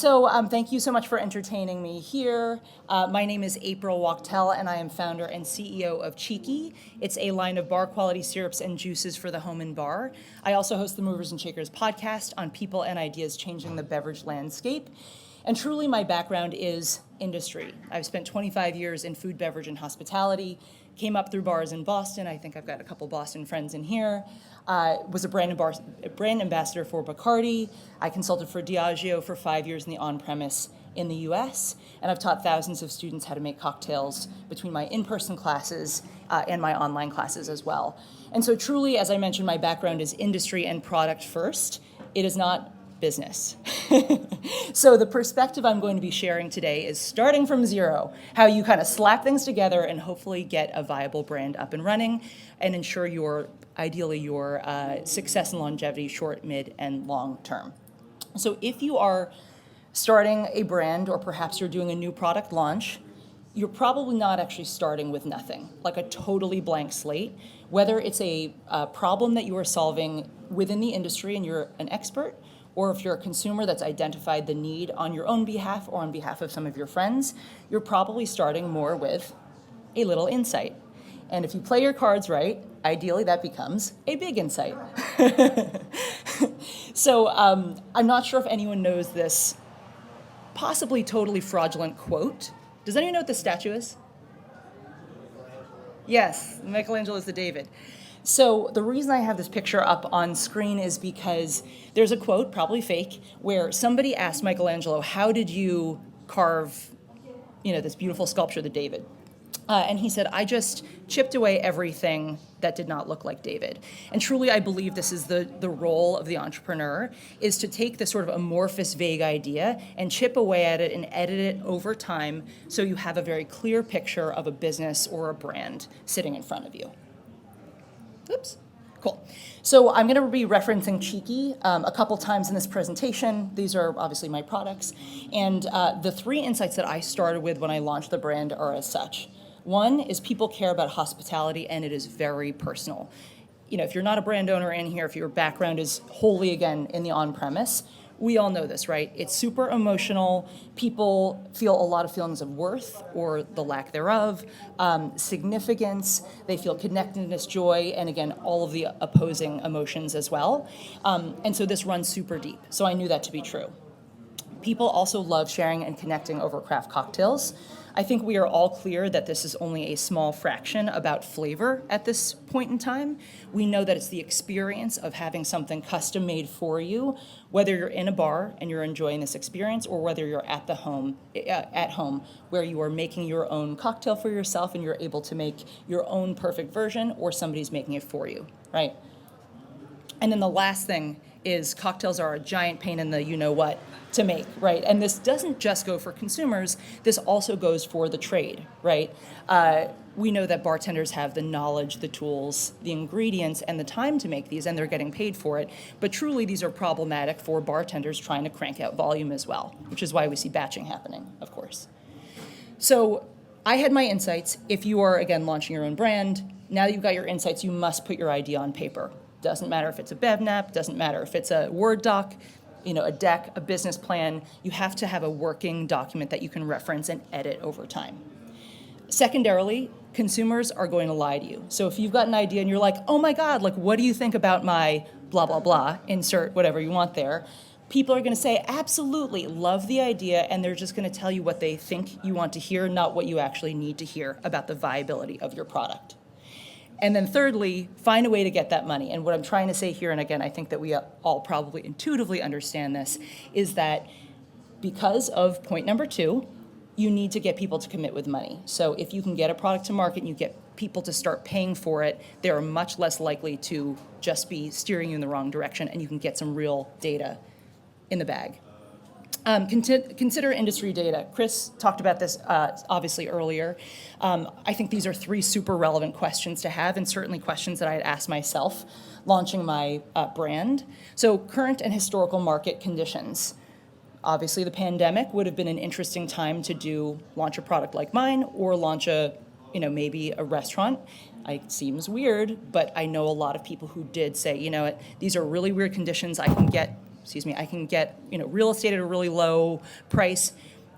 Thank you so much for entertaining me here. My name is April Wachtel, and I am founder and CEO of Cheeky. It's a line of bar-quality syrups and juices for the home and bar. I also host the Movers and Shakers podcast on people and ideas changing the beverage landscape. And truly, my background is industry. I've spent 25 years in food, beverage, and hospitality. Came up through bars in Boston. I think I've got a couple Boston friends in here. Was a brand ambassador for Bacardi. I consulted for Diageo for 5 years in the on-premise in the US. And I've taught thousands of students how to make cocktails between my in-person classes and my online classes as well. And so truly, as I mentioned, my background is industry and product first. It is not business. So the perspective I'm going to be sharing today is starting from zero, how you kind of slap things together and hopefully get a viable brand up and running and ensure your success and longevity short, mid, and long term. So if you are starting a brand or perhaps you're doing a new product launch, you're probably not actually starting with nothing, like a totally blank slate. Whether it's a problem that you are solving within the industry and you're an expert, or if you're a consumer that's identified the need on your own behalf or on behalf of some of your friends, you're probably starting more with a little insight. And if you play your cards right, ideally that becomes a big insight. So I'm not sure if anyone knows this possibly totally fraudulent quote. Does anyone know what the statue is? Yes, Michelangelo is the David. So the reason I have this picture up on screen is because there's a quote, probably fake, where somebody asked Michelangelo, how did you carve, this beautiful sculpture, the David? And he said, I just chipped away everything that did not look like David. And truly, I believe this is the role of the entrepreneur, is to take this sort of amorphous, vague idea and chip away at it and edit it over time so you have a very clear picture of a business or a brand sitting in front of you. Oops, cool. So I'm going to be referencing Cheeky a couple times in this presentation. These are obviously my products. And the three insights that I started with when I launched the brand are as such. One is people care about hospitality, and it is very personal. If you're not a brand owner in here, if your background is wholly, again, in the on-premise, we all know this, right? It's super emotional. People feel a lot of feelings of worth or the lack thereof, significance. They feel connectedness, joy, and again, all of the opposing emotions as well. And so this runs super deep. So I knew that to be true. People also love sharing and connecting over craft cocktails. I think we are all clear that this is only a small fraction about flavor at this point in time. We know that it's the experience of having something custom made for you, whether you're in a bar and you're enjoying this experience, or whether you're at home where you are making your own cocktail for yourself and you're able to make your own perfect version, or somebody's making it for you, right? And then the last thing is cocktails are a giant pain in the you-know-what to make, right? And this doesn't just go for consumers, this also goes for the trade, right? We know that bartenders have the knowledge, the tools, the ingredients, and the time to make these, and they're getting paid for it. But truly, these are problematic for bartenders trying to crank out volume as well, which is why we see batching happening, of course. So I had my insights. If you are, again, launching your own brand, now that you've got your insights, you must put your idea on paper. Doesn't matter if it's a BevNap, doesn't matter if it's a Word doc, a deck, a business plan. You have to have a working document that you can reference and edit over time. Secondarily, consumers are going to lie to you. So if you've got an idea and you're like, oh my God, what do you think about my blah, blah, blah, insert whatever you want there, people are going to say, absolutely, love the idea, and they're just going to tell you what they think you want to hear, not what you actually need to hear about the viability of your product. And then thirdly, find a way to get that money. And what I'm trying to say here, and again, I think that we all probably intuitively understand this, is that because of point number 2, you need to get people to commit with money. So if you can get a product to market and you get people to start paying for it, they are much less likely to just be steering you in the wrong direction, and you can get some real data in the bag. Consider industry data. Chris talked about this obviously earlier. I think these are 3 super relevant questions to have, and certainly questions that I had asked myself launching my brand. So current and historical market conditions. Obviously, the pandemic would have been an interesting time to launch a product like mine, or launch maybe a restaurant. It seems weird, but I know a lot of people who did say, these are really weird conditions. I can get I can get, real estate at a really low price.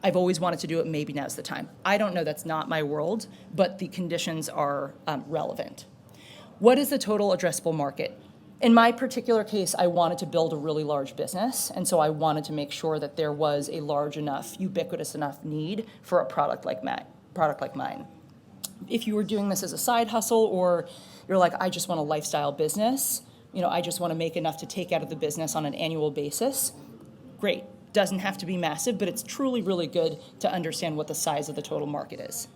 I've always wanted to do it. Maybe now's the time. I don't know. That's not my world, but the conditions are relevant. What is the total addressable market? In my particular case, I wanted to build a really large business, and so I wanted to make sure that there was a large enough, ubiquitous enough need for a product like mine. If you were doing this as a side hustle, or you're like, I just want a lifestyle business, I just want to make enough to take out of the business on an annual basis, great. Doesn't have to be massive, but it's truly really good to understand what the size of the total market is.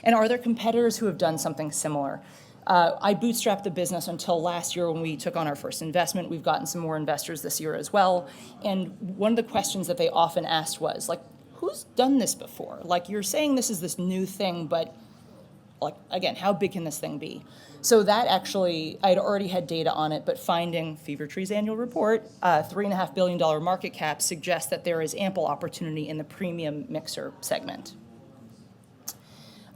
And are there competitors who have done something similar? I bootstrapped the business until last year when we took on our first investment. We've gotten some more investors this year as well. And one of the questions that they often asked was, like, who's done this before? Like, you're saying this is this new thing, but, like, again, how big can this thing be? So that actually, I'd already had data on it, but finding Fevertree's annual report, $3.5 billion market cap suggests that there is ample opportunity in the premium mixer segment.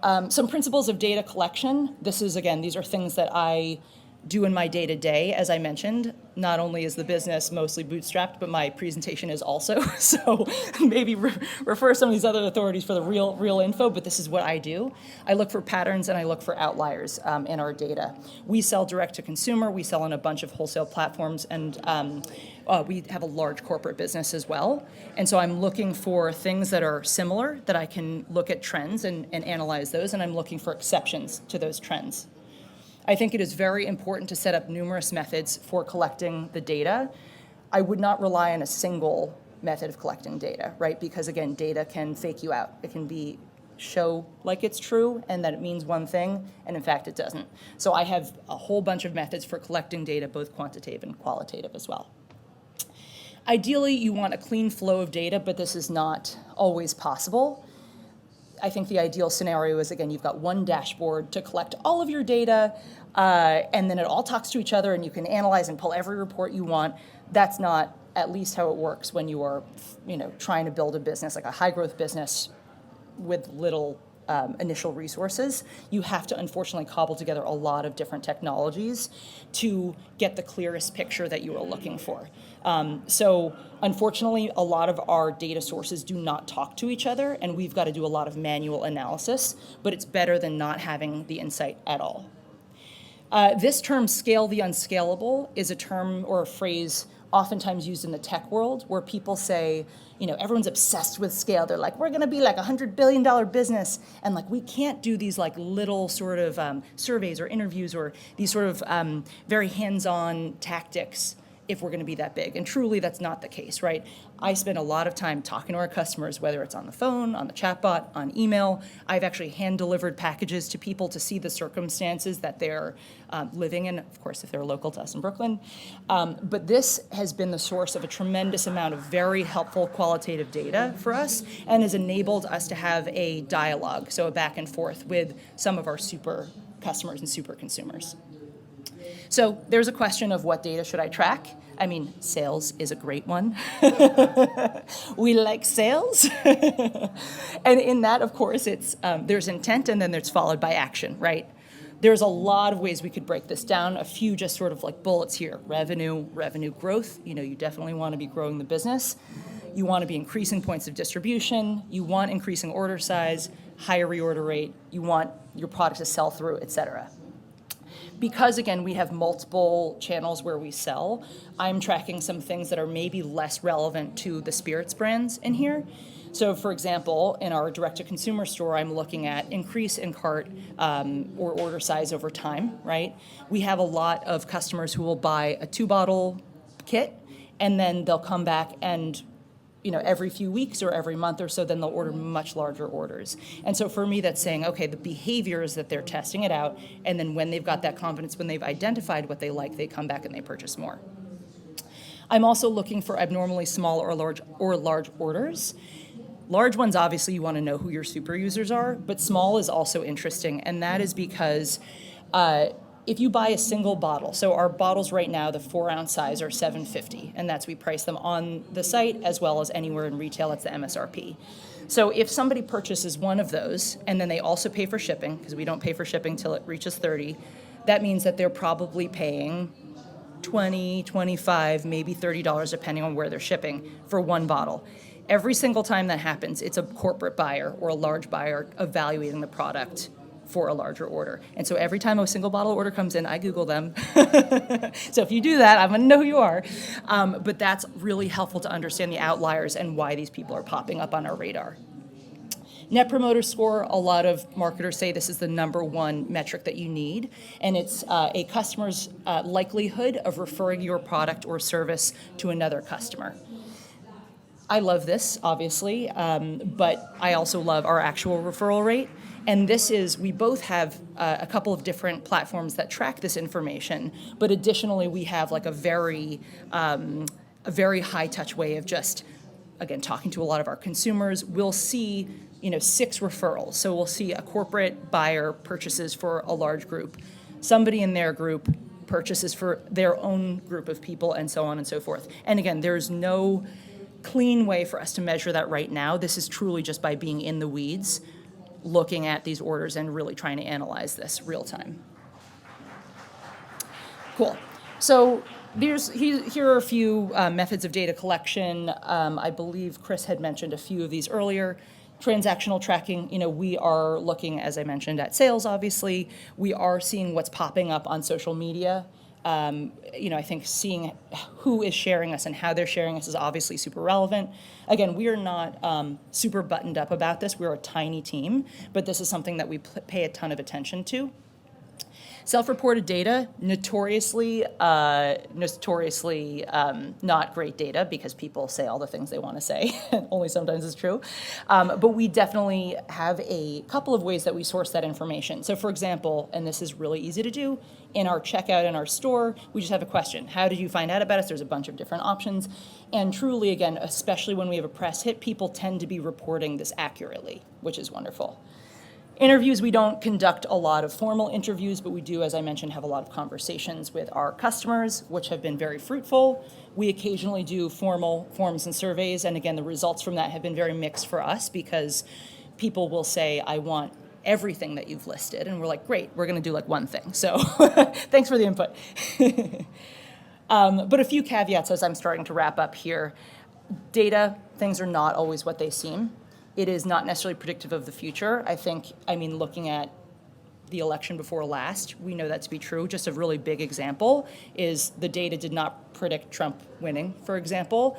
Some principles of data collection. These are things that I do in my day-to-day. As I mentioned, not only is the business mostly bootstrapped, but my presentation is also. So maybe refer some of these other authorities for the real info, but this is what I do. I look for patterns and I look for outliers in our data. We sell direct to consumer. We sell on a bunch of wholesale platforms, and we have a large corporate business as well. And so I'm looking for things that are similar, that I can look at trends and analyze those, and I'm looking for exceptions to those trends. I think it is very important to set up numerous methods for collecting the data. I would not rely on a single method of collecting data, right? Because again, data can fake you out. It can show like it's true and that it means one thing, and in fact it doesn't. So I have a whole bunch of methods for collecting data, both quantitative and qualitative as well. Ideally, you want a clean flow of data, but this is not always possible. I think the ideal scenario is, again, you've got one dashboard to collect all of your data, and then it all talks to each other, and you can analyze and pull every report you want. That's not at least how it works when you are, trying to build a business, like a high-growth business with little initial resources. You have to, unfortunately, cobble together a lot of different technologies to get the clearest picture that you are looking for. So unfortunately, a lot of our data sources do not talk to each other, and we've got to do a lot of manual analysis, but it's better than not having the insight at all. This term, scale the unscalable, is a term or a phrase oftentimes used in the tech world, where people say, everyone's obsessed with scale. They're like, we're going to be like a $100 billion business, and like we can't do these like little sort of surveys or interviews or these sort of very hands-on tactics if we're going to be that big. And truly, that's not the case, right? I spend a lot of time talking to our customers, whether it's on the phone, on the chatbot, on email. I've actually hand-delivered packages to people to see the circumstances that they're living in, of course, if they're local to us in Brooklyn. But this has been the source of a tremendous amount of very helpful qualitative data for us, and has enabled us to have a dialogue, so a back and forth with some of our super customers and super consumers. So there's a question of what data should I track? I mean, sales is a great one. We like sales. And in that, of course, it's there's intent and then there's followed by action, right? There's a lot of ways we could break this down. A few just sort of like bullets here. Revenue growth. You definitely want to be growing the business. You want to be increasing points of distribution. You want increasing order size, higher reorder rate. You want your product to sell through, et cetera. Because, again, we have multiple channels where we sell, I'm tracking some things that are maybe less relevant to the spirits brands in here. So, for example, in our direct-to-consumer store, I'm looking at increase in cart or order size over time, right? We have a lot of customers who will buy a 2-bottle kit, and then they'll come back and every few weeks or every month or so, then they'll order much larger orders. And so for me, that's saying, okay, the behavior is that they're testing it out, and then when they've got that confidence, when they've identified what they like, they come back and they purchase more. I'm also looking for abnormally small or large orders. Large ones, obviously, you want to know who your super users are, but small is also interesting, and that is because if you buy a single bottle, so our bottles right now, the 4-ounce size, are $7.50, and we price them on the site as well as anywhere in retail. It's the MSRP. So if somebody purchases one of those, and then they also pay for shipping, because we don't pay for shipping till it reaches $30, that means that they're probably paying $20, $25, maybe $30, depending on where they're shipping, for one bottle. Every single time that happens, it's a corporate buyer or a large buyer evaluating the product for a larger order. And so every time a single bottle order comes in, I Google them. So if you do that, I'm gonna know who you are. But that's really helpful to understand the outliers and why these people are popping up on our radar. Net Promoter Score, a lot of marketers say this is the number one metric that you need, and it's a customer's likelihood of referring your product or service to another customer. I love this, obviously, but I also love our actual referral rate. And this is, we both have a couple of different platforms that track this information, but additionally we have like a very high touch way of just, again, talking to a lot of our consumers. We'll see 6 referrals. So we'll see a corporate buyer purchases for a large group, somebody in their group purchases for their own group of people, and so on and so forth. And again, there's no clean way for us to measure that right now. This is truly just by being in the weeds, looking at these orders and really trying to analyze this real time. Cool. So here are a few methods of data collection. I believe Chris had mentioned a few of these earlier. Transactional tracking, we are looking, as I mentioned, at sales, obviously. We are seeing what's popping up on social media. I think seeing who is sharing us and how they're sharing us is obviously super relevant. Again, we are not super buttoned up about this. We're a tiny team, but this is something that we pay a ton of attention to. Self-reported data, notoriously not great data because people say all the things they want to say, and only sometimes it's true. But we definitely have a couple of ways that we source that information. So for example, and this is really easy to do, in our checkout in our store, we just have a question. How did you find out about us? There's a bunch of different options. And truly, again, especially when we have a press hit, people tend to be reporting this accurately, which is wonderful. Interviews, we don't conduct a lot of formal interviews, but we do, as I mentioned, have a lot of conversations with our customers, which have been very fruitful. We occasionally do formal forms and surveys, and again, the results from that have been very mixed for us because people will say, I want everything that you've listed, and we're like, great, we're gonna do like one thing. So thanks for the input. But a few caveats as I'm starting to wrap up here. Data, things are not always what they seem. It is not necessarily predictive of the future. Looking at the election before last, we know that to be true. Just a really big example is the data did not predict Trump winning, for example.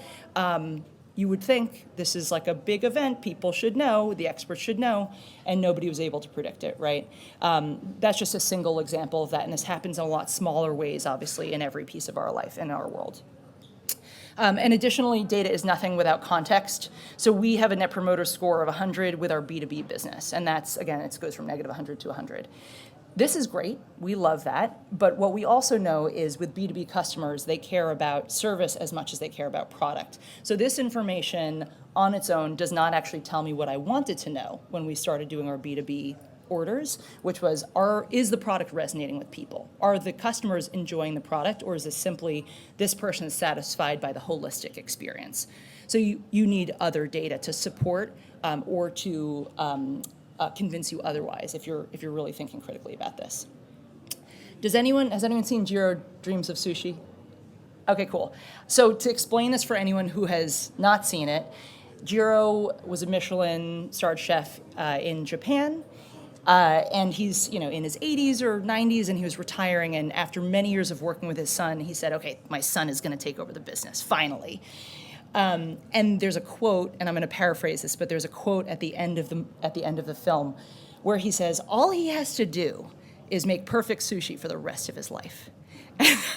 You would think this is like a big event, people should know, the experts should know, and nobody was able to predict it, right? That's just a single example of that, and this happens in a lot smaller ways, obviously, in every piece of our life, in our world. And additionally, data is nothing without context. So we have a Net Promoter Score of 100 with our B2B business. And that's, again, it goes from negative 100 to 100. This is great. We love that. But what we also know is with B2B customers, they care about service as much as they care about product. So this information on its own does not actually tell me what I wanted to know when we started doing our B2B orders, which was, is the product resonating with people? Are the customers enjoying the product, or is this simply this person is satisfied by the holistic experience? So you need other data to support or to convince you otherwise if you're really thinking critically about this. Has anyone seen Jiro Dreams of Sushi? Okay, cool. So to explain this for anyone who has not seen it, Jiro was a Michelin-starred chef in Japan. And he's, in his 80s or 90s, and he was retiring. And after many years of working with his son, he said, "Okay, my son is going to take over the business finally." And there's a quote, and I'm going to paraphrase this, but there's a quote at the end of the film, where he says, "All he has to do is make perfect sushi for the rest of his life."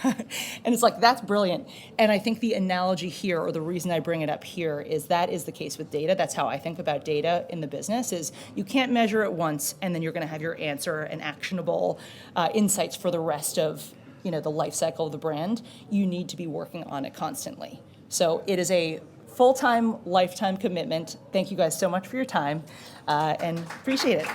And it's like, that's brilliant. And I think the analogy here, or the reason I bring it up here, is that is the case with data. That's how I think about data in the business, is you can't measure it once and then you're going to have your answer and actionable insights for the rest of the life cycle of the brand. You need to be working on it constantly. So it is a full-time, lifetime commitment. Thank you guys so much for your time and appreciate it.